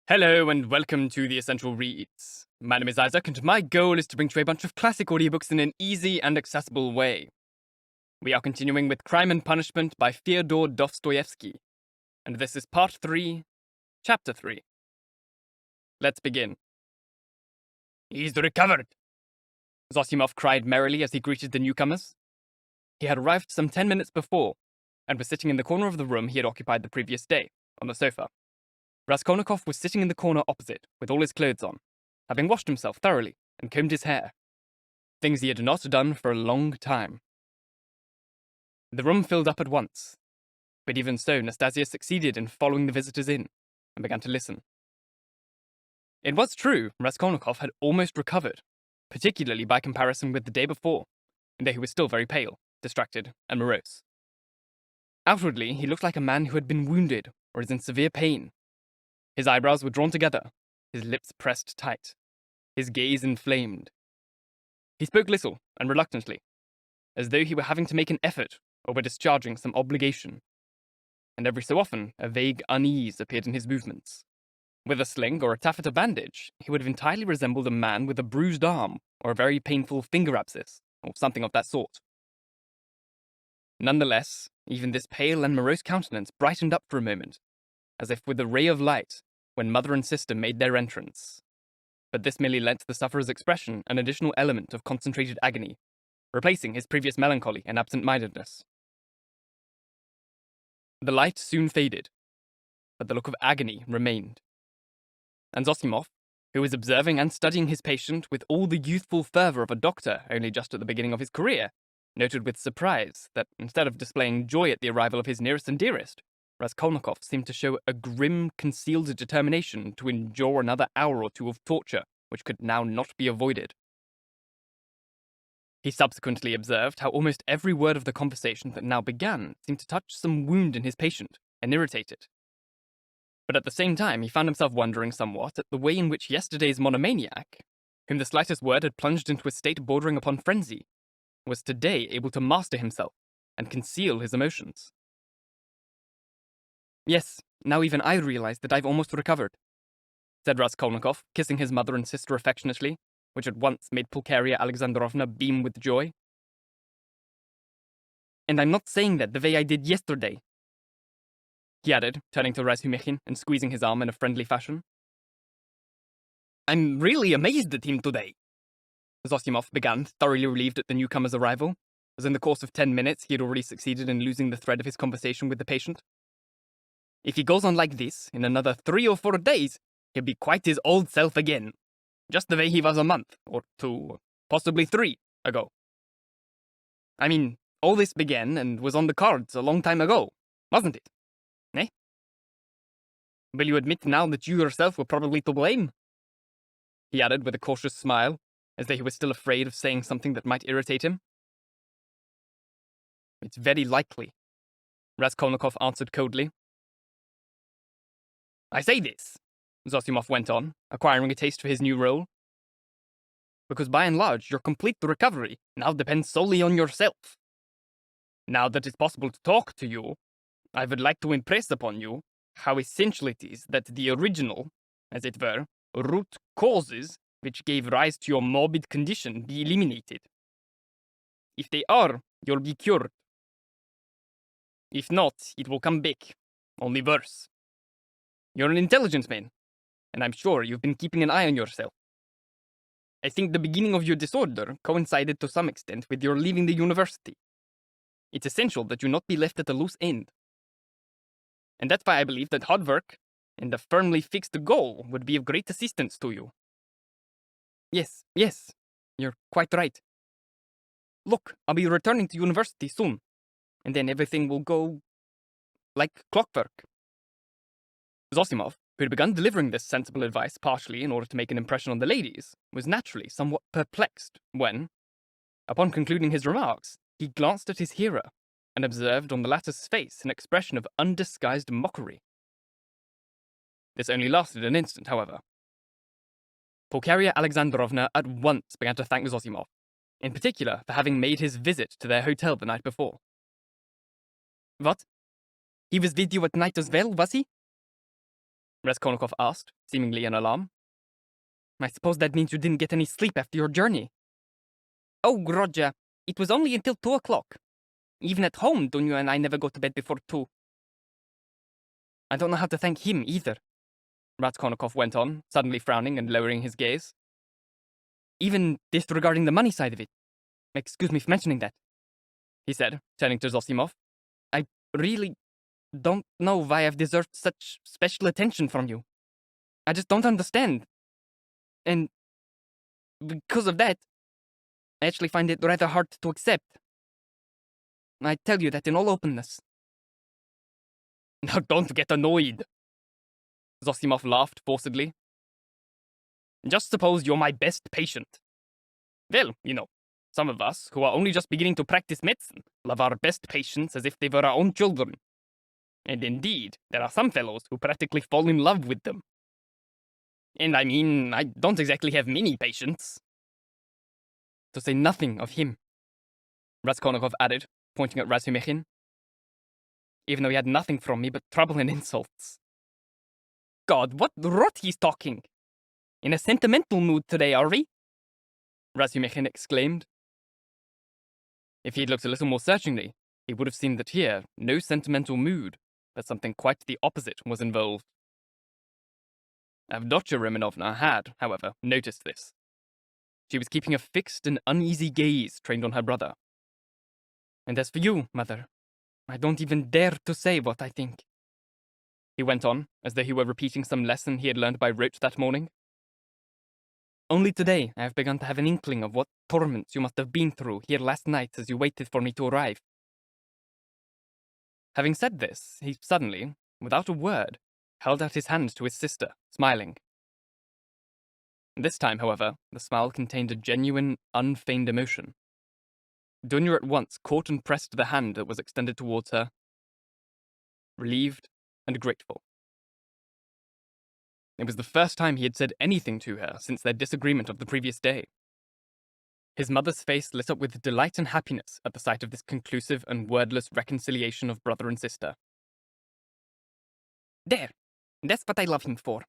Hello and welcome to the Essential Reads. My name is Isaac and my goal is to bring to you a bunch of classic audiobooks in an easy and accessible way. We are continuing with Crime and Punishment by Fyodor Dostoyevsky, and this is Part 3, Chapter 3. Let's begin. "He's recovered!" Zosimov cried merrily as he greeted the newcomers. He had arrived some 10 minutes before, and was sitting in the corner of the room he had occupied the previous day, on the sofa. Raskolnikov was sitting in the corner opposite, with all his clothes on, having washed himself thoroughly and combed his hair. Things he had not done for a long time. The room filled up at once, but even so, Nastasia succeeded in following the visitors in, and began to listen. It was true, Raskolnikov had almost recovered, particularly by comparison with the day before, though he was still very pale, distracted, and morose. Outwardly, he looked like a man who had been wounded, or is in severe pain. His eyebrows were drawn together, his lips pressed tight, his gaze inflamed. He spoke little and reluctantly, as though he were having to make an effort or were discharging some obligation. And every so often, a vague unease appeared in his movements. With a sling or a taffeta bandage, he would have entirely resembled a man with a bruised arm or a very painful finger abscess, or something of that sort. Nonetheless, even this pale and morose countenance brightened up for a moment, as if with a ray of light, when mother and sister made their entrance. But this merely lent the sufferer's expression an additional element of concentrated agony, replacing his previous melancholy and absent-mindedness. The light soon faded, but the look of agony remained. And Zosimov, who was observing and studying his patient with all the youthful fervour of a doctor only just at the beginning of his career, noted with surprise that instead of displaying joy at the arrival of his nearest and dearest, Raskolnikov seemed to show a grim, concealed determination to endure another hour or two of torture, which could now not be avoided. He subsequently observed how almost every word of the conversation that now began seemed to touch some wound in his patient and irritate it. But at the same time, he found himself wondering somewhat at the way in which yesterday's monomaniac, whom the slightest word had plunged into a state bordering upon frenzy, was today able to master himself and conceal his emotions. "Yes, now even I realize that I've almost recovered," said Raskolnikov, kissing his mother and sister affectionately, which at once made Pulcheria Alexandrovna beam with joy. "And I'm not saying that the way I did yesterday," he added, turning to Razumikhin and squeezing his arm in a friendly fashion. "I'm really amazed at him today," Zosimov began, thoroughly relieved at the newcomer's arrival, as in the course of 10 minutes he had already succeeded in losing the thread of his conversation with the patient. "If he goes on like this, in another 3 or 4 days, he'll be quite his old self again. Just the way he was a month, or 2, or possibly 3, ago. I mean, all this began and was on the cards a long time ago, wasn't it? Eh? Will you admit now that you yourself were probably to blame?" he added with a cautious smile, as though he was still afraid of saying something that might irritate him. "It's very likely," Raskolnikov answered coldly. "I say this," Zosimov went on, acquiring a taste for his new role, "because by and large your complete recovery now depends solely on yourself. Now that it's possible to talk to you, I would like to impress upon you how essential it is that the original, as it were, root causes which gave rise to your morbid condition be eliminated. If they are, you'll be cured. If not, it will come back, only worse. You're an intelligent man, and I'm sure you've been keeping an eye on yourself. I think the beginning of your disorder coincided to some extent with your leaving the university. It's essential that you not be left at a loose end. And that's why I believe that hard work and a firmly fixed goal would be of great assistance to you. Yes, you're quite right. Look, I'll be returning to university soon, and then everything will go like clockwork." Zosimov, who had begun delivering this sensible advice partially in order to make an impression on the ladies, was naturally somewhat perplexed when, upon concluding his remarks, he glanced at his hearer and observed on the latter's face an expression of undisguised mockery. This only lasted an instant, however. Pulcheria Alexandrovna at once began to thank Zosimov, in particular for having made his visit to their hotel the night before. "What? He was with you at night as well, was he?" Raskolnikov asked, seemingly in alarm. I suppose that means you didn't get any sleep after your journey. Oh, Roger, it was only until 2 o'clock. Even at home, Dunya and I never go to bed before 2. I don't know how to thank him either, Raskolnikov went on, suddenly frowning and lowering his gaze. Even disregarding the money side of it. Excuse me for mentioning that, he said, turning to Zosimov. I really don't know why I've deserved such special attention from you. I just don't understand. And because of that, I actually find it rather hard to accept. I tell you that in all openness. Now don't get annoyed, Zosimov laughed forcedly. Just suppose you're my best patient. Well, some of us, who are only just beginning to practice medicine, love our best patients as if they were our own children. And indeed, there are some fellows who practically fall in love with them. And I mean, I don't exactly have many patients. To say nothing of him, Raskolnikov added, pointing at Razumikhin. Even though he had nothing from me but trouble and insults. God, what rot he's talking! In a sentimental mood today, are we? Razumikhin exclaimed. If he'd looked a little more searchingly, he would have seen that here, no sentimental mood, but something quite the opposite was involved. Avdotya Romanovna had, however, noticed this. She was keeping a fixed and uneasy gaze trained on her brother. And as for you, mother, I don't even dare to say what I think. He went on, as though he were repeating some lesson he had learned by rote that morning. Only today I have begun to have an inkling of what torments you must have been through here last night as you waited for me to arrive. Having said this, he suddenly, without a word, held out his hand to his sister, smiling. This time, however, the smile contained a genuine, unfeigned emotion. Dunya at once caught and pressed the hand that was extended towards her, relieved and grateful. It was the first time he had said anything to her since their disagreement of the previous day. His mother's face lit up with delight and happiness at the sight of this conclusive and wordless reconciliation of brother and sister. There! That's what I love him for,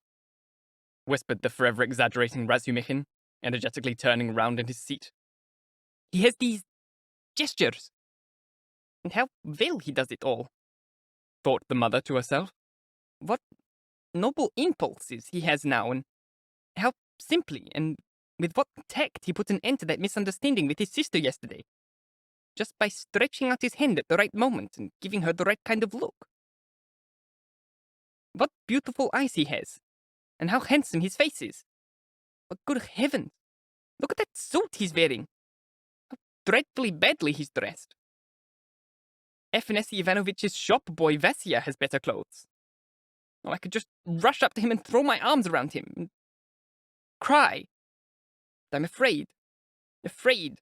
whispered the forever exaggerating Razumikhin, energetically turning round in his seat. He has these gestures. And how well he does it all, thought the mother to herself. What noble impulses he has now, and how simply and with what tact he put an end to that misunderstanding with his sister yesterday, just by stretching out his hand at the right moment and giving her the right kind of look. What beautiful eyes he has, and how handsome his face is. But good heavens, look at that suit he's wearing. How dreadfully badly he's dressed. Afanasy Ivanovitch's shop boy Vasya has better clothes. Oh, I could just rush up to him and throw my arms around him and cry. But I'm afraid. Afraid.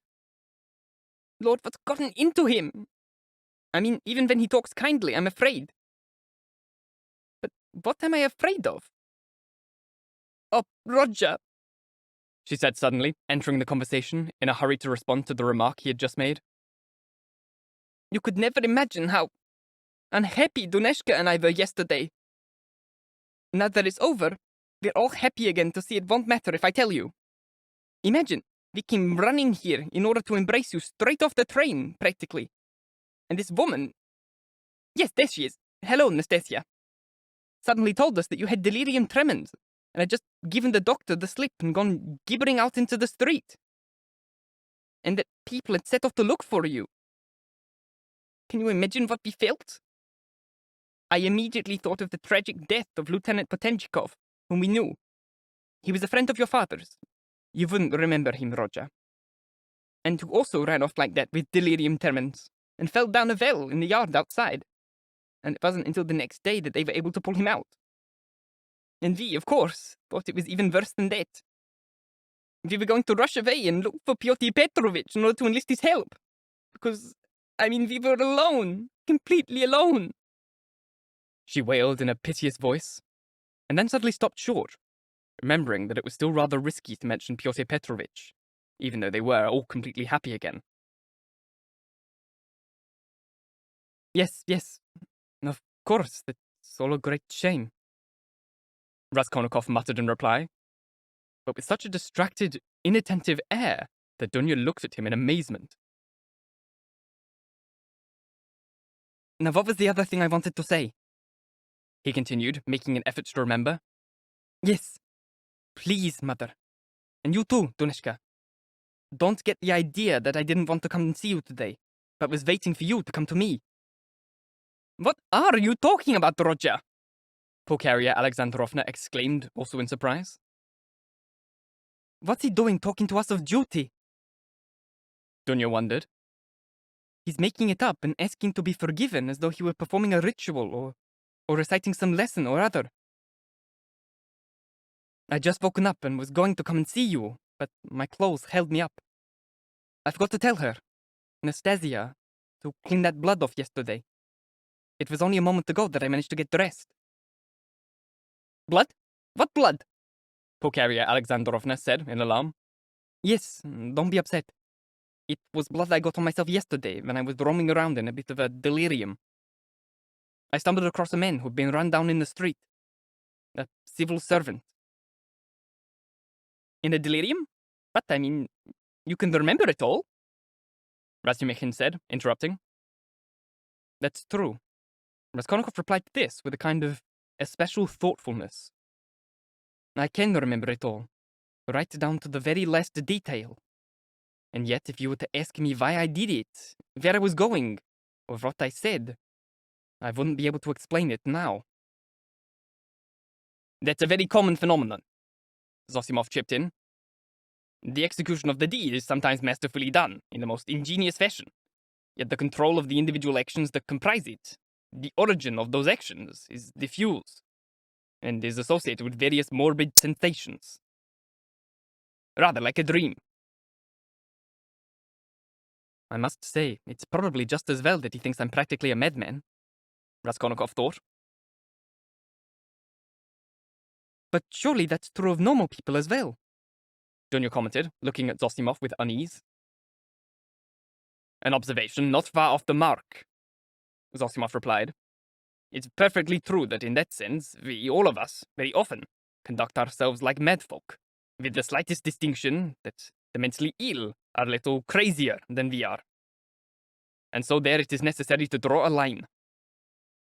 Lord, what's gotten into him? I mean, even when he talks kindly, I'm afraid. But what am I afraid of? Oh, Roger, she said suddenly, entering the conversation in a hurry to respond to the remark he had just made. You could never imagine how unhappy Duneshka and I were yesterday. Now that it's over, we're all happy again to see it won't matter if I tell you. Imagine, we came running here in order to embrace you straight off the train, practically. And this woman... Yes, there she is. Hello, Nastasia. Suddenly told us that you had delirium tremens, and had just given the doctor the slip and gone gibbering out into the street. And that people had set off to look for you. Can you imagine what we felt? I immediately thought of the tragic death of Lieutenant Potenchikov, whom we knew. He was a friend of your father's. You wouldn't remember him, Roger. And who also ran off like that with delirium tremens, and fell down a well in the yard outside. And it wasn't until the next day that they were able to pull him out. And we, of course, thought it was even worse than that. We were going to rush away and look for Pyotr Petrovich in order to enlist his help. Because, we were alone, completely alone. She wailed in a piteous voice, and then suddenly stopped short, remembering that it was still rather risky to mention Pyotr Petrovich, even though they were all completely happy again. Yes, of course, that's all a great shame. Raskolnikov muttered in reply, but with such a distracted, inattentive air that Dunya looked at him in amazement. Now what was the other thing I wanted to say? He continued, making an effort to remember. Yes. Please, mother. And you too, Dunishka. Don't get the idea that I didn't want to come and see you today, but was waiting for you to come to me. What are you talking about, Rodya? Pulcheria Alexandrovna exclaimed, also in surprise. What's he doing talking to us of duty? Dunya wondered. He's making it up and asking to be forgiven as though he were performing a ritual or reciting some lesson or other. I just woken up and was going to come and see you, but my clothes held me up. I forgot to tell her, Nastasia, to clean that blood off yesterday. It was only a moment ago that I managed to get dressed. Blood? What blood? Pulcheria Alexandrovna said in alarm. Yes, don't be upset. It was blood I got on myself yesterday when I was roaming around in a bit of a delirium. I stumbled across a man who'd been run down in the street. A civil servant. In a delirium? But, I mean, you can remember it all? Razumikhin said, interrupting. That's true. Raskolnikov replied to this with a kind of especial thoughtfulness. I can remember it all, right down to the very last detail. And yet, if you were to ask me why I did it, where I was going, or what I said, I wouldn't be able to explain it now. That's a very common phenomenon, Zosimov chipped in. The execution of the deed is sometimes masterfully done, in the most ingenious fashion. Yet the control of the individual actions that comprise it, the origin of those actions, is diffuse, and is associated with various morbid sensations. Rather like a dream. I must say, it's probably just as well that he thinks I'm practically a madman, Raskolnikov thought. But surely that's true of normal people as well, Dunya commented, looking at Zosimov with unease. An observation not far off the mark, Zosimov replied. It's perfectly true that in that sense, we, all of us, very often, conduct ourselves like madfolk, with the slightest distinction that the mentally ill are a little crazier than we are. And so there it is necessary to draw a line.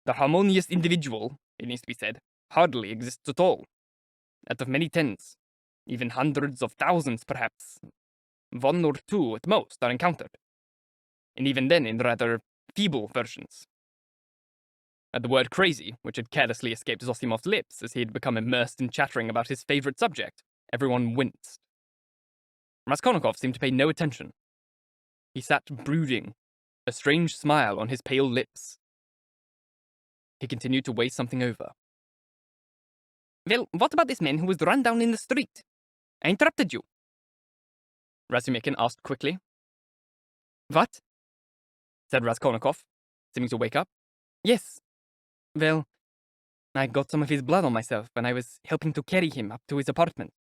The harmonious individual, it needs to be said, hardly exists at all. Out of many tens, even hundreds of thousands perhaps, one or two at most are encountered. And even then in rather feeble versions. At the word crazy, which had carelessly escaped Zosimov's lips as he had become immersed in chattering about his favorite subject, everyone winced. Raskolnikov seemed to pay no attention. He sat brooding, a strange smile on his pale lips. He continued to weigh something over. Well, what about this man who was run down in the street? I interrupted you. Razumikhin asked quickly. What? Said Raskolnikov, seeming to wake up. Yes. Well, I got some of his blood on myself when I was helping to carry him up to his apartment.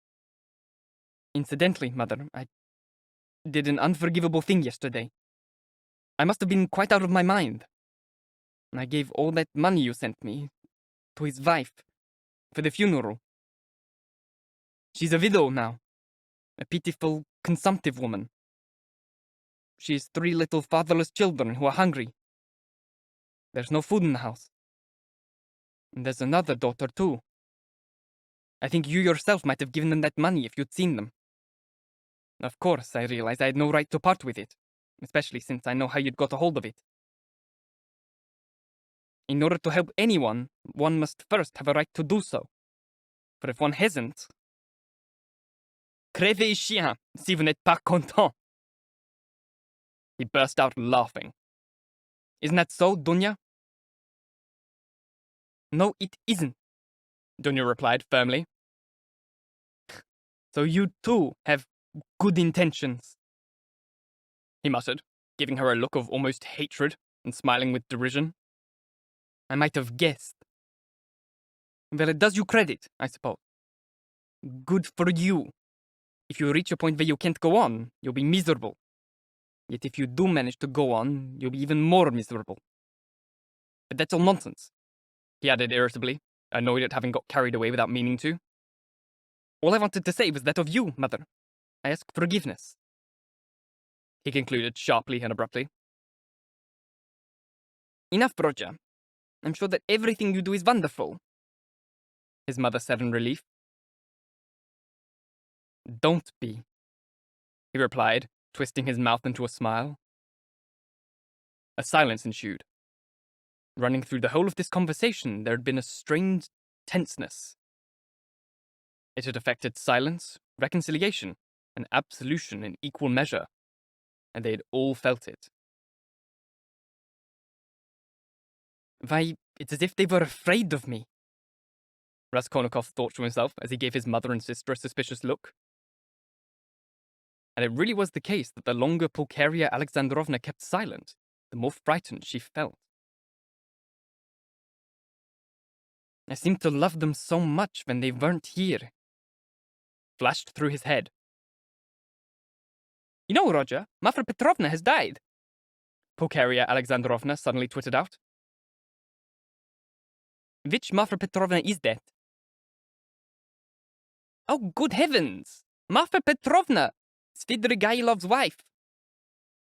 Incidentally, Mother, I did an unforgivable thing yesterday. I must have been quite out of my mind. I gave all that money you sent me to his wife for the funeral. She's a widow now, a pitiful, consumptive woman. She has 3 little fatherless children who are hungry. There's no food in the house. And there's another daughter, too. I think you yourself might have given them that money if you'd seen them. Of course, I realized I had no right to part with it, especially since I know how you'd got a hold of it. In order to help anyone, one must first have a right to do so. For if one hasn't... Crevez chien, si vous n'êtes pas content. He burst out laughing. Isn't that so, Dunya? No, it isn't, Dunya replied firmly. So you too have good intentions, he muttered, giving her a look of almost hatred and smiling with derision. I might have guessed. Well, it does you credit, I suppose. Good for you. If you reach a point where you can't go on, you'll be miserable. Yet if you do manage to go on, you'll be even more miserable. But that's all nonsense, he added irritably. annoyed at having got carried away without meaning to. All I wanted to say was that of you, mother. I ask forgiveness. He concluded sharply and abruptly. Enough, Roger. I'm sure that everything you do is wonderful, his mother said in relief. Don't be, he replied, twisting his mouth into a smile. A silence ensued. Running through the whole of this conversation, there had been a strained tenseness. It had affected silence, reconciliation, and absolution in equal measure, and they had all felt it. Why, it's as if they were afraid of me, Raskolnikov thought to himself as he gave his mother and sister a suspicious look. And it really was the case that the longer Pulcheria Alexandrovna kept silent, the more frightened she felt. I seemed to love them so much when they weren't here, flashed through his head. You know, Roger, Mafra Petrovna has died, Pulcheria Alexandrovna suddenly twittered out. Which Mafra Petrovna is that? Oh, good heavens! Mafra Petrovna, Svidrigailov's wife.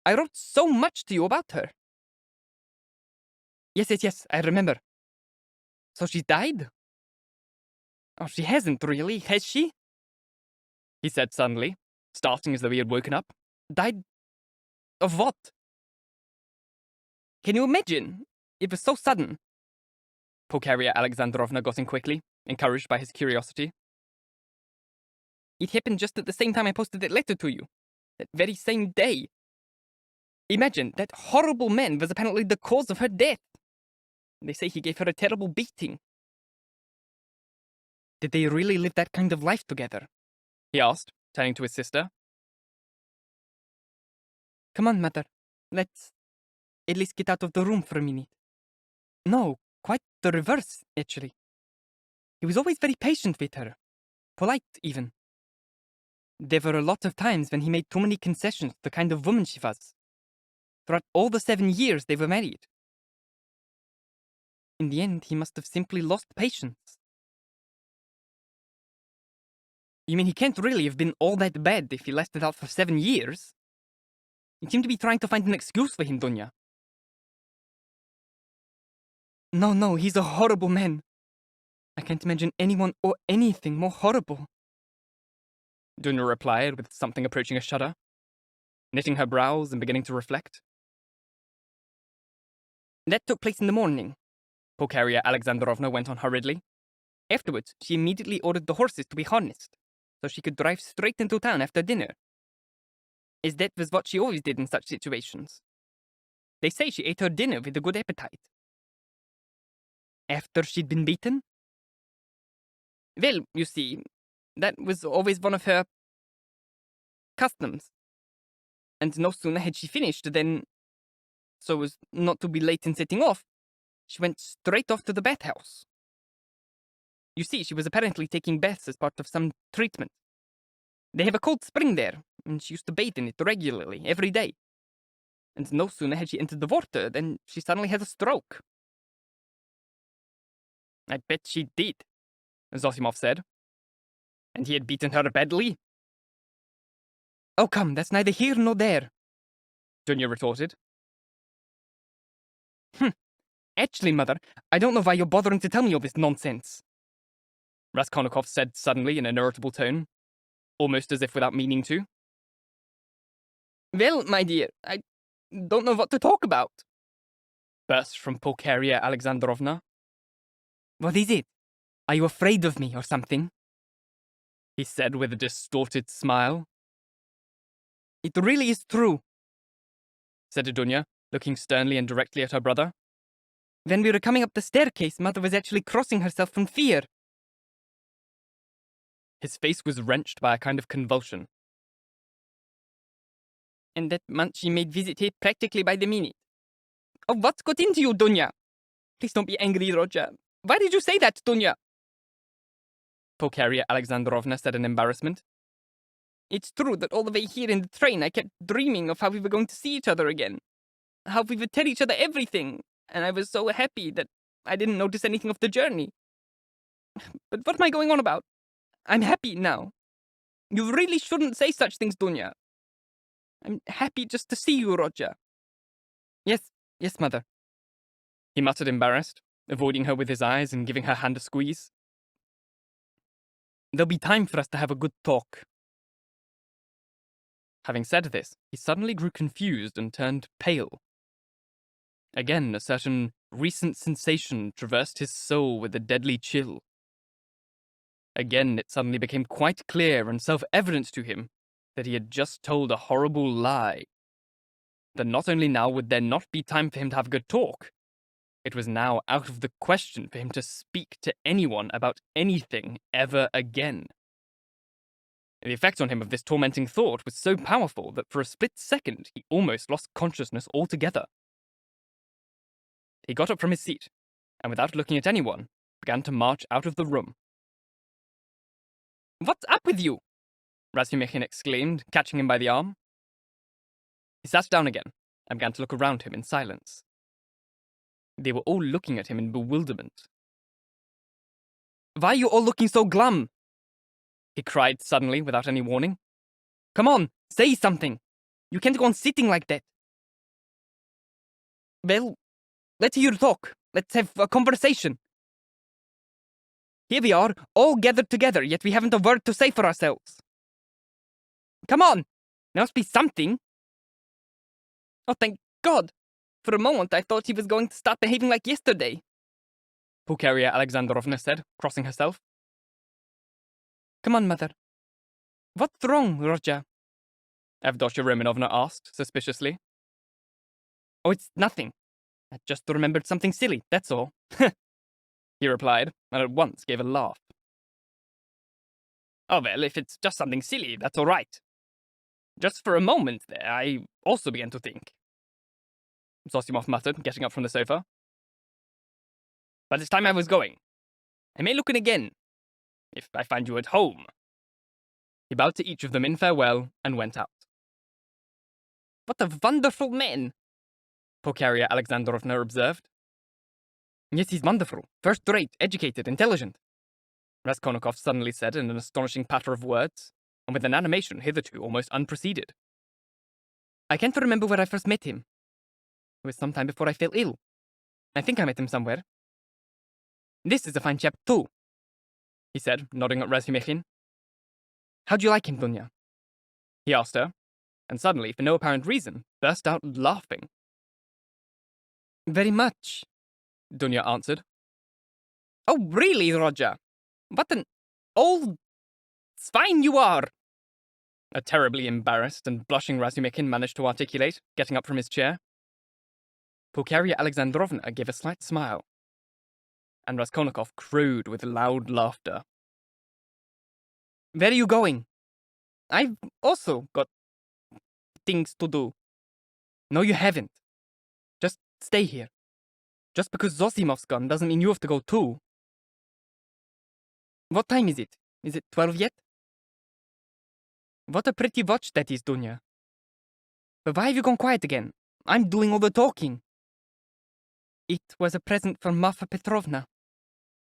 I wrote so much to you about her. Yes, I remember. So she died? Oh, she hasn't really, has she? He said suddenly, starting as though he had woken up. Died of what? Can you imagine? It was so sudden. Pulcheria Alexandrovna got in quickly, encouraged by his curiosity. It happened just at the same time I posted that letter to you. That very same day. Imagine, that horrible man was apparently the cause of her death. They say he gave her a terrible beating. Did they really live that kind of life together? He asked, turning to his sister. Come on, mother. Let's at least get out of the room for a minute. No, quite the reverse, actually. He was always very patient with her. Polite, even. There were a lot of times when he made too many concessions to the kind of woman she was. Throughout all the 7 years they were married. In the end, he must have simply lost patience. You mean he can't really have been all that bad if he lasted out for 7 years? You seem to be trying to find an excuse for him, Dunya. No, he's a horrible man. I can't imagine anyone or anything more horrible. Dunya replied with something approaching a shudder, knitting her brows and beginning to reflect. That took place in the morning, Pulcheria Alexandrovna went on hurriedly. Afterwards, she immediately ordered the horses to be harnessed, so she could drive straight into town after dinner. As that was what she always did in such situations. They say she ate her dinner with a good appetite. After she'd been beaten? Well, you see, that was always one of her customs. And no sooner had she finished than, so as not to be late in setting off, she went straight off to the bathhouse. You see, she was apparently taking baths as part of some treatment. They have a cold spring there, and she used to bathe in it regularly, every day. And no sooner had she entered the water than she suddenly had a stroke. I bet she did, Zosimov said. And he had beaten her badly? Oh, come, that's neither here nor there, Dunya retorted. Actually, mother, I don't know why you're bothering to tell me all this nonsense, Raskolnikov said suddenly in an irritable tone, almost as if without meaning to. Well, my dear, I don't know what to talk about, burst from Pulcheria Alexandrovna. What is it? Are you afraid of me or something? He said with a distorted smile. It really is true, said Dunya, looking sternly and directly at her brother. When we were coming up the staircase, mother was actually crossing herself from fear. His face was wrenched by a kind of convulsion. And that month she made visit here practically by the minute. Oh, what's got into you, Dunya? Please don't be angry, Roger. Why did you say that, Dunya? Pulcheria Alexandrovna said in embarrassment. It's true that all the way here in the train I kept dreaming of how we were going to see each other again. How we would tell each other everything. And I was so happy that I didn't notice anything of the journey. But what am I going on about? I'm happy now. You really shouldn't say such things, Dunya. I'm happy just to see you, Roger. Yes, yes, mother. He muttered, embarrassed, avoiding her with his eyes and giving her hand a squeeze. There'll be time for us to have a good talk. Having said this, he suddenly grew confused and turned pale. Again, a certain recent sensation traversed his soul with a deadly chill. Again, it suddenly became quite clear and self-evident to him that he had just told a horrible lie. That not only now would there not be time for him to have a good talk, it was now out of the question for him to speak to anyone about anything ever again. The effect on him of this tormenting thought was so powerful that for a split second he almost lost consciousness altogether. He got up from his seat, and without looking at anyone, began to march out of the room. "What's up with you?" Razumikhin exclaimed, catching him by the arm. He sat down again, and began to look around him in silence. They were all looking at him in bewilderment. "Why are you all looking so glum?" he cried suddenly, without any warning. "Come on, say something! You can't go on sitting like that." "Well, let's hear you talk. Let's have a conversation. Here we are, all gathered together, yet we haven't a word to say for ourselves. Come on! There must be something." "Oh, thank God! For a moment I thought he was going to start behaving like yesterday," Pulcheria Alexandrovna said, crossing herself. "Come on, mother. What's wrong, Roger?" Avdotya Romanovna asked, suspiciously. "Oh, it's nothing. I just remembered something silly, that's all," he replied, and at once gave a laugh. "Oh, well, if it's just something silly, that's all right. Just for a moment there, I also began to think," Zosimov muttered, getting up from the sofa. "But it's time I was going. I may look in again, if I find you at home." He bowed to each of them in farewell and went out. "What a wonderful man," Pulcheria Alexandrovna observed. "Yes, he's wonderful. First-rate, educated, intelligent," Raskolnikov suddenly said in an astonishing patter of words, and with an animation hitherto almost unpreceded. "I can't remember where I first met him. It was some time before I fell ill. I think I met him somewhere. This is a fine chap, too," he said, nodding at Razumikhin. "How do you like him, Dunya?" he asked her, and suddenly, for no apparent reason, burst out laughing. "Very much," Dunya answered. "Oh, really, Roger? What an old swine you are!" A terribly embarrassed and blushing Razumikhin managed to articulate, getting up from his chair. Pulcheria Alexandrovna gave a slight smile, and Raskolnikov crowed with loud laughter. "Where are you going?" "I've also got things to do." "No, you haven't. Just stay here. Just because Zosimov's gone doesn't mean you have to go too." "What time is it? Is it 12 yet?" "What a pretty watch that is, Dunya. But why have you gone quiet again? I'm doing all the talking." "It was a present from Marfa Petrovna,"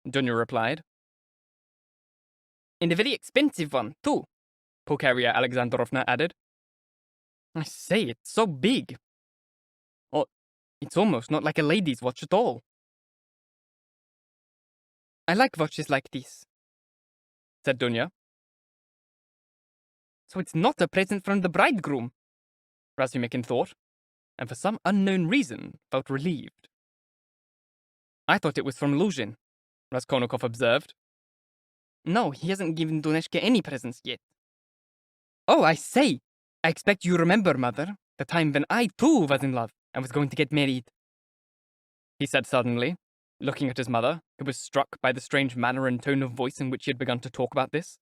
Dunya replied. "And a very expensive one, too," Pulcheria Alexandrovna added. "I say, it's so big. Oh, it's almost not like a lady's watch at all." "I like watches like this," said Dunya. "So it's not a present from the bridegroom," Razumikhin thought, and for some unknown reason felt relieved. "I thought it was from Luzhin," Raskolnikov observed. "No, he hasn't given Duneshka any presents yet." "Oh, I say! I expect you remember, mother, the time when I too was in love and was going to get married," he said suddenly, looking at his mother, who was struck by the strange manner and tone of voice in which he had begun to talk about this.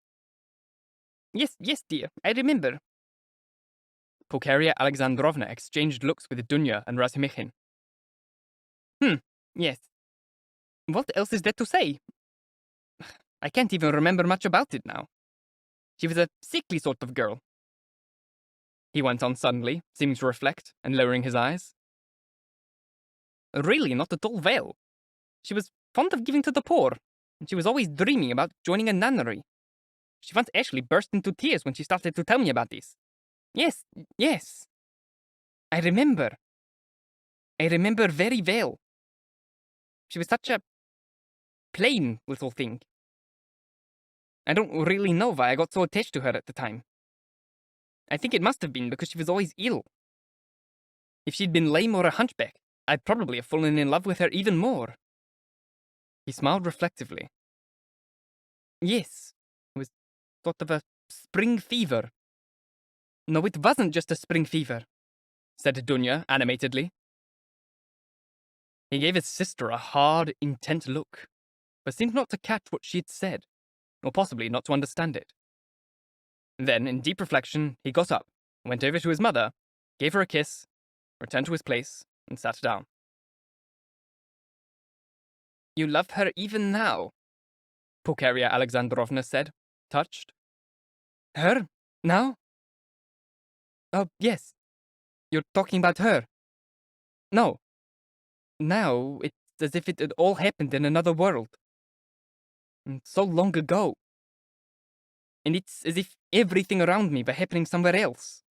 Yes, dear, I remember." Pulcheria Alexandrovna exchanged looks with Dunya and Razumikhin. Yes. What else is there to say? I can't even remember much about it now. She was a sickly sort of girl," he went on suddenly, seeming to reflect and lowering his eyes. "Really not at all well. She was fond of giving to the poor, and she was always dreaming about joining a nunnery. She once actually burst into tears when she started to tell me about this. Yes, yes. I remember. I remember very well. She was such a plain little thing. I don't really know why I got so attached to her at the time. I think it must have been because she was always ill. If she'd been lame or a hunchback, I'd probably have fallen in love with her even more. He smiled reflectively. Yes, it was sort of a spring fever. No, it wasn't just a spring fever, said Dunya animatedly. He gave his sister a hard, intent look, but seemed not to catch what she had said, or possibly not to understand it. Then, in deep reflection, he got up, went over to his mother, gave her a kiss, returned to his place, and sat down. You love her even now, Pulcheria Alexandrovna said, touched. Her? Now? Oh, yes. You're talking about her. No. Now, it's as if it had all happened in another world. And so long ago. And it's as if everything around me were happening somewhere else.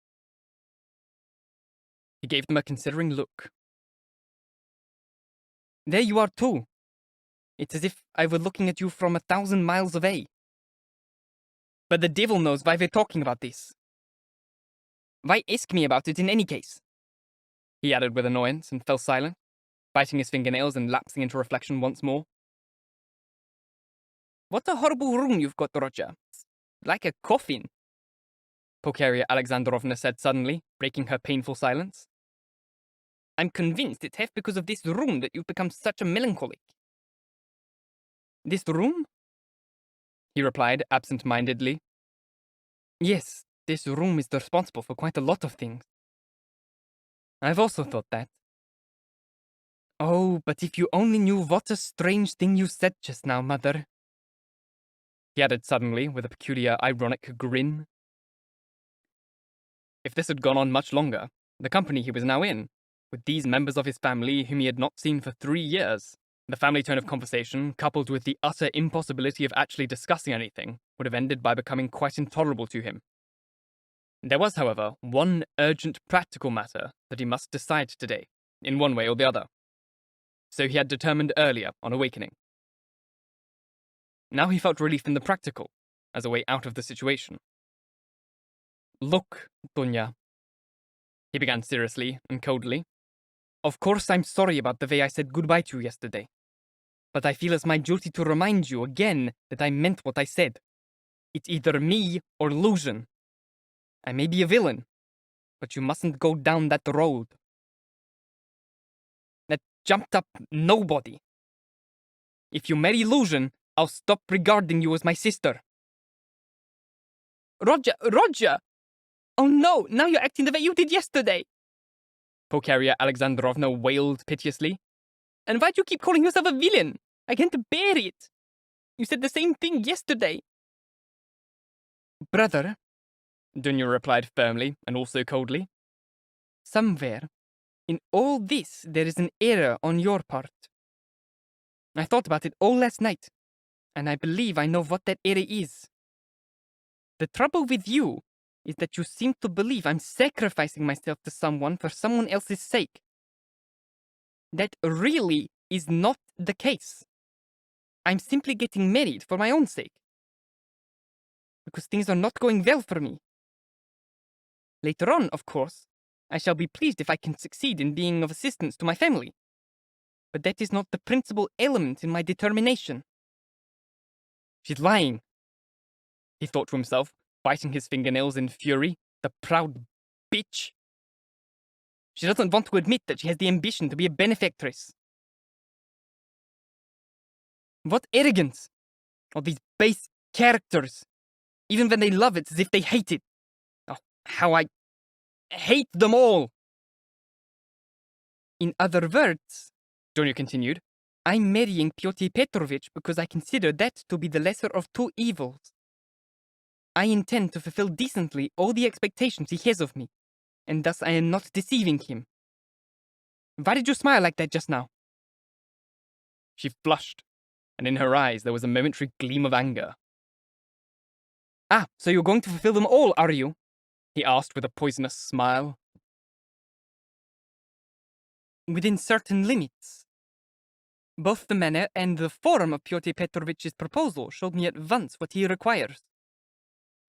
He gave them a considering look. There you are too. It's as if I were looking at you from 1,000 miles away. But the devil knows why we're talking about this. Why ask me about it in any case? He added with annoyance and fell silent, biting his fingernails and lapsing into reflection once more. What a horrible room you've got, Roger. It's like a coffin. Pulcheria Alexandrovna said suddenly, breaking her painful silence. I'm convinced it's half because of this room that you've become such a melancholic. This room? He replied absent-mindedly. Yes, this room is responsible for quite a lot of things. I've also thought that. Oh, but if you only knew what a strange thing you said just now, Mother. He added suddenly, with a peculiar ironic grin. If this had gone on much longer, the company he was now in, with these members of his family whom he had not seen for 3 years, the family tone of conversation, coupled with the utter impossibility of actually discussing anything, would have ended by becoming quite intolerable to him. There was, however, one urgent practical matter that he must decide today, in one way or the other. So he had determined earlier on awakening. Now he felt relief in the practical, as a way out of the situation. Look, Dunya, he began seriously and coldly. Of course I'm sorry about the way I said goodbye to you yesterday. But I feel it's my duty to remind you again that I meant what I said. It's either me or Luzhin. I may be a villain, but you mustn't go down that road. That jumped-up nobody. If you marry Luzhin, I'll stop regarding you as my sister. Roger! Oh no, now you're acting the way you did yesterday. Pulcheria Alexandrovna wailed piteously. And why'd you keep calling yourself a villain? I can't bear it. You said the same thing yesterday. Brother, Dunya replied firmly and also coldly. Somewhere, in all this, there is an error on your part. I thought about it all last night, and I believe I know what that error is. The trouble with you is that you seem to believe I'm sacrificing myself to someone for someone else's sake. That really is not the case. I'm simply getting married for my own sake. Because things are not going well for me. Later on, of course, I shall be pleased if I can succeed in being of assistance to my family. But that is not the principal element in my determination. She's lying, he thought to himself, biting his fingernails in fury. The proud bitch. She doesn't want to admit that she has the ambition to be a benefactress. What arrogance! All these base characters. Even when they love it, as if they hate it. Oh, how I hate them all! In other words, Dunya continued, I'm marrying Pyotr Petrovich because I consider that to be the lesser of two evils. I intend to fulfill decently all the expectations he has of me, and thus I am not deceiving him. Why did you smile like that just now? She flushed, and in her eyes there was a momentary gleam of anger. "Ah, so you're going to fulfill them all, are you?" he asked with a poisonous smile. "Within certain limits. Both the manner and the form of Pyotr Petrovich's proposal showed me at once what he requires.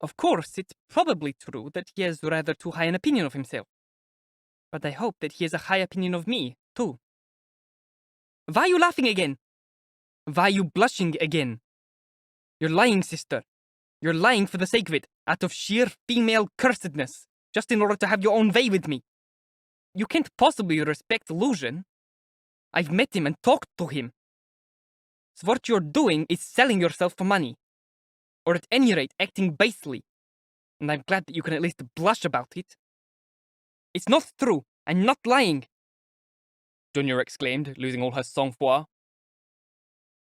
Of course, it's probably true that he has rather too high an opinion of himself. But I hope that he has a high opinion of me, too. Why are you laughing again? Why are you blushing again? You're lying, sister. You're lying for the sake of it, out of sheer female cursedness, just in order to have your own way with me. You can't possibly respect Luzhin. I've met him and talked to him. So what you're doing is selling yourself for money. Or at any rate, acting basely. And I'm glad that you can at least blush about it. It's not true. I'm not lying," Dunya exclaimed, losing all her sang-froid.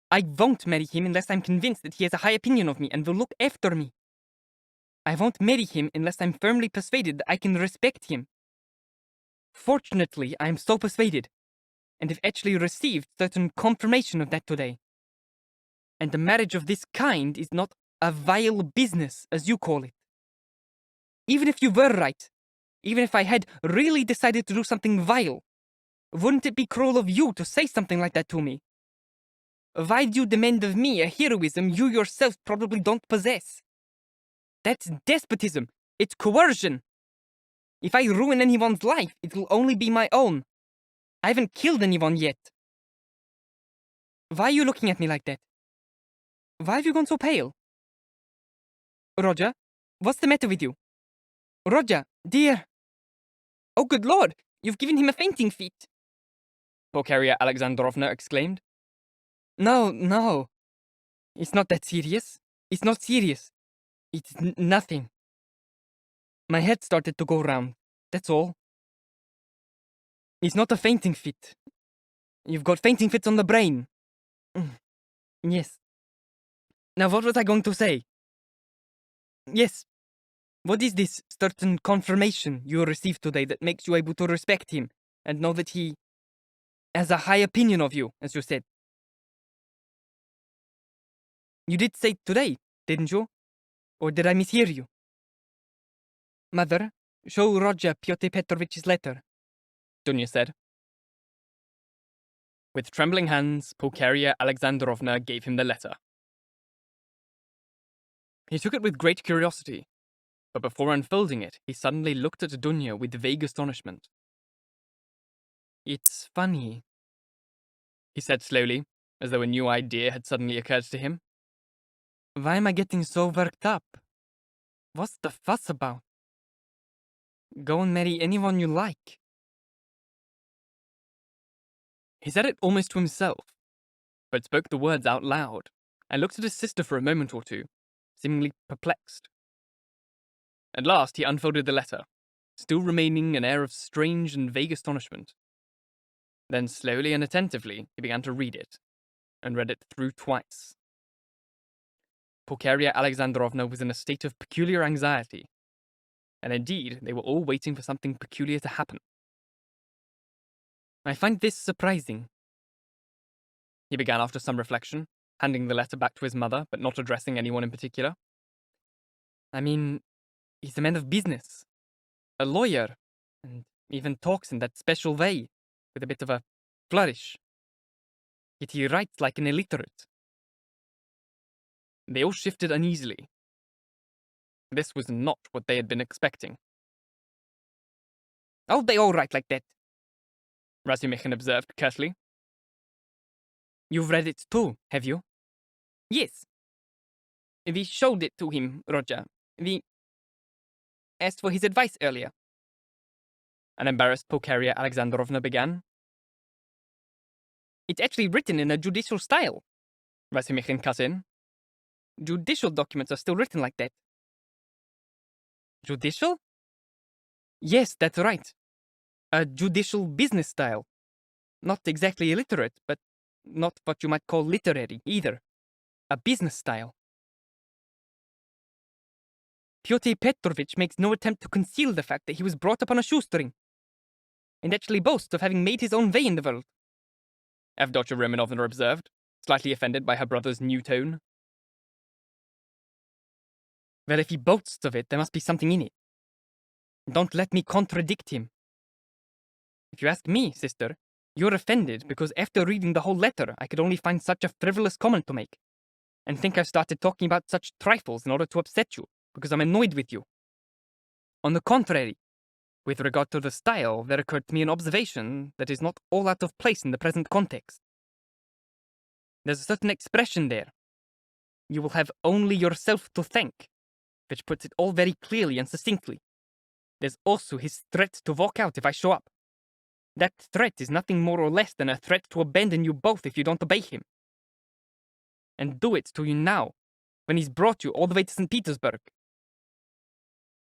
"I won't marry him unless I'm convinced that he has a high opinion of me and will look after me. I won't marry him unless I'm firmly persuaded that I can respect him. Fortunately, I am so persuaded, and have actually received certain confirmation of that today. And a marriage of this kind is not a vile business, as you call it. Even if you were right, even if I had really decided to do something vile, wouldn't it be cruel of you to say something like that to me? Why do you demand of me a heroism you yourself probably don't possess? That's despotism. It's coercion. If I ruin anyone's life, it will only be my own. I haven't killed anyone yet. Why are you looking at me like that? Why have you gone so pale? Roger, what's the matter with you? Roger, dear. Oh, good Lord, you've given him a fainting fit, Pulcheria Alexandrovna exclaimed. No. It's not that serious. It's not serious. It's nothing. My head started to go round. That's all. It's not a fainting fit. You've got fainting fits on the brain. Yes. Now, what was I going to say? Yes. What is this certain confirmation you received today that makes you able to respect him and know that he has a high opinion of you, as you said? You did say today, didn't you? Or did I mishear you? Mother, show Roger Pyotr Petrovich's letter, Dunya said. With trembling hands, Pulcheria Alexandrovna gave him the letter. He took it with great curiosity, but before unfolding it, he suddenly looked at Dunya with vague astonishment. "It's funny," he said slowly, as though a new idea had suddenly occurred to him. "Why am I getting so worked up? What's the fuss about? Go and marry anyone you like." He said it almost to himself, but spoke the words out loud, and looked at his sister for a moment or two, seemingly perplexed. At last he unfolded the letter, still remaining an air of strange and vague astonishment. Then slowly and attentively he began to read it, and read it through twice. Pulcheria Alexandrovna was in a state of peculiar anxiety, and indeed they were all waiting for something peculiar to happen. "I find this surprising," he began after some reflection, handing the letter back to his mother, but not addressing anyone in particular. "I mean, he's a man of business, a lawyer, and even talks in that special way, with a bit of a flourish. Yet he writes like an illiterate." They all shifted uneasily. This was not what they had been expecting. "Oh, they all write like that," Razumikhin observed curtly. "You've read it too, have you?" "Yes. We showed it to him, Roger. We asked for his advice earlier." An embarrassed Pulcheria Alexandrovna began. "It's actually written in a judicial style," Razumikhin cut in. "Judicial documents are still written like that." "Judicial?" "Yes, that's right. A judicial business style. Not exactly illiterate, but not what you might call literary either. A business style. Pyotr Petrovich makes no attempt to conceal the fact that he was brought up on a shoestring, and actually boasts of having made his own way in the world," Avdotya Romanovna observed, slightly offended by her brother's new tone. Well, if he boasts of it, there must be something in it. Don't let me contradict him. If you ask me, sister, you're offended because after reading the whole letter, I could only find such a frivolous comment to make, and think I started talking about such trifles in order to upset you, because I'm annoyed with you. On the contrary, with regard to the style, there occurred to me an observation that is not all out of place in the present context. There's a certain expression there. You will have only yourself to thank, which puts it all very clearly and succinctly. There's also his threat to walk out if I show up. That threat is nothing more or less than a threat to abandon you both if you don't obey him. And do it to you now, when he's brought you all the way to St. Petersburg.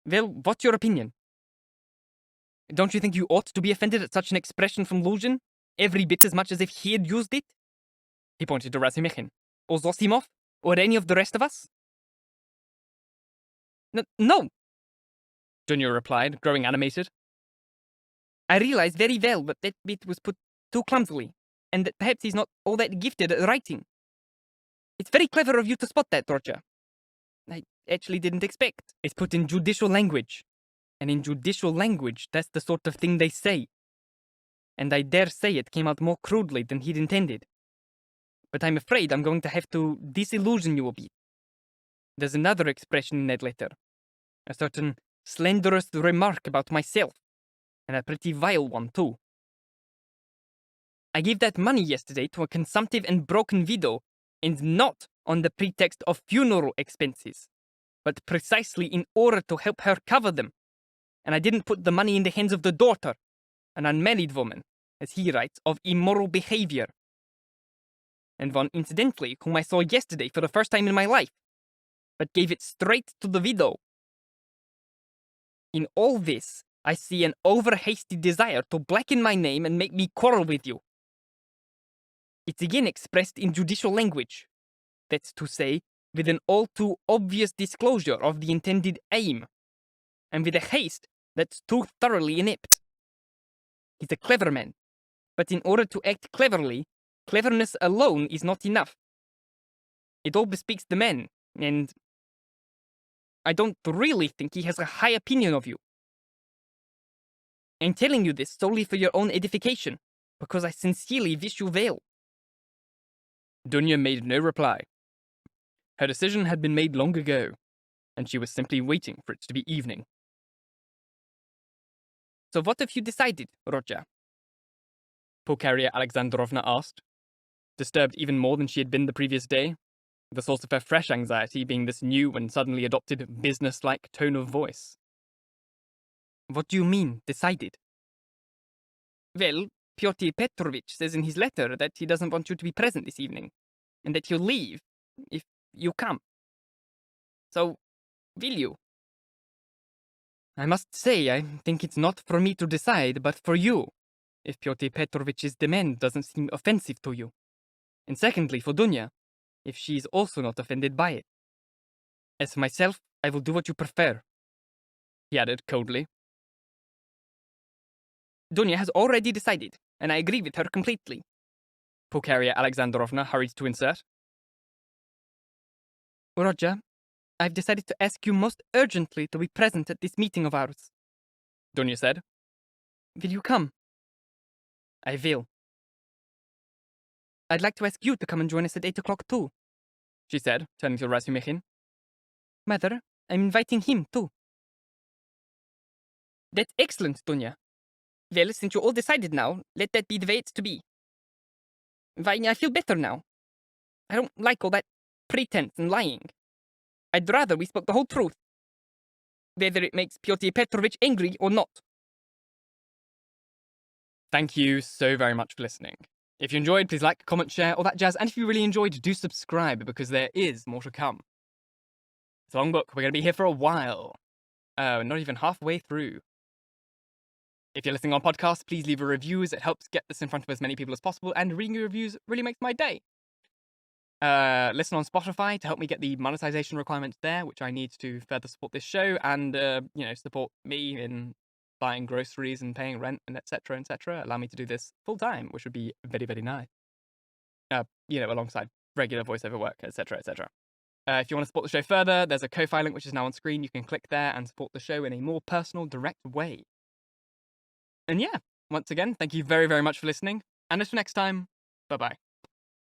Well, what's your opinion? Don't you think you ought to be offended at such an expression from Luzhin, every bit as much as if he had used it? He pointed to Razumikhin, or Zosimov, or any of the rest of us. No, Dunya replied, growing animated. I realize very well that that bit was put too clumsily, and that perhaps he's not all that gifted at writing. It's very clever of you to spot that, Roger. I actually didn't expect. It's put in judicial language. And in judicial language, that's the sort of thing they say. And I dare say it came out more crudely than he'd intended. But I'm afraid I'm going to have to disillusion you a bit. There's another expression in that letter. A certain slanderous remark about myself. And a pretty vile one, too. I gave that money yesterday to a consumptive and broken widow, and not on the pretext of funeral expenses, but precisely in order to help her cover them. And I didn't put the money in the hands of the daughter, an unmarried woman, as he writes, of immoral behaviour. And one, incidentally, whom I saw yesterday for the first time in my life, but gave it straight to the widow. In all this, I see an over-hasty desire to blacken my name and make me quarrel with you. It's again expressed in judicial language. That's to say, with an all too obvious disclosure of the intended aim, and with a haste that's too thoroughly inept. He's a clever man, but in order to act cleverly, cleverness alone is not enough. It all bespeaks the man, and I don't really think he has a high opinion of you. I'm telling you this solely for your own edification, because I sincerely wish you well. Dunya made no reply. Her decision had been made long ago, and she was simply waiting for it to be evening. So what have you decided, Roger? Pulcheria Alexandrovna asked, disturbed even more than she had been the previous day, the source of her fresh anxiety being this new and suddenly adopted business-like tone of voice. What do you mean, decided? Well, Pyotr Petrovich says in his letter that he doesn't want you to be present this evening, and that he'll leave if you come. So, will you? I must say, I think it's not for me to decide, but for you, if Pyotr Petrovich's demand doesn't seem offensive to you. And secondly, for Dunya, if she is also not offended by it. As for myself, I will do what you prefer, he added coldly. Dunya has already decided, and I agree with her completely, Pulcheria Alexandrovna hurried to insert. Roger, I've decided to ask you most urgently to be present at this meeting of ours, Dunya said. Will you come? I will. I'd like to ask you to come and join us at 8 o'clock too, she said, turning to Razumikhin. Mother, I'm inviting him too. That's excellent, Dunya. Well, since you're all decided now, let that be the way it's to be. Why, I feel better now. I don't like all that pretense and lying. I'd rather we spoke the whole truth, whether it makes Pyotr Petrovich angry or not. Thank you so very much for listening. If you enjoyed, please like, comment, share, all that jazz. And if you really enjoyed, do subscribe, because there is more to come. It's a long book. We're going to be here for a while. Not even halfway through. If you're listening on podcast, please leave a review, as it helps get this in front of as many people as possible, and reading your reviews really makes my day. Listen on Spotify to help me get the monetization requirements there, which I need to further support this show and, support me in buying groceries and paying rent and etc. Allow me to do this full time, which would be very, very nice. alongside regular voiceover work, etc., etc. If you want to support the show further, there's a Ko-Fi link which is now on screen. You can click there and support the show in a more personal, direct way. And yeah, once again, thank you very, very much for listening. And until next time, bye-bye.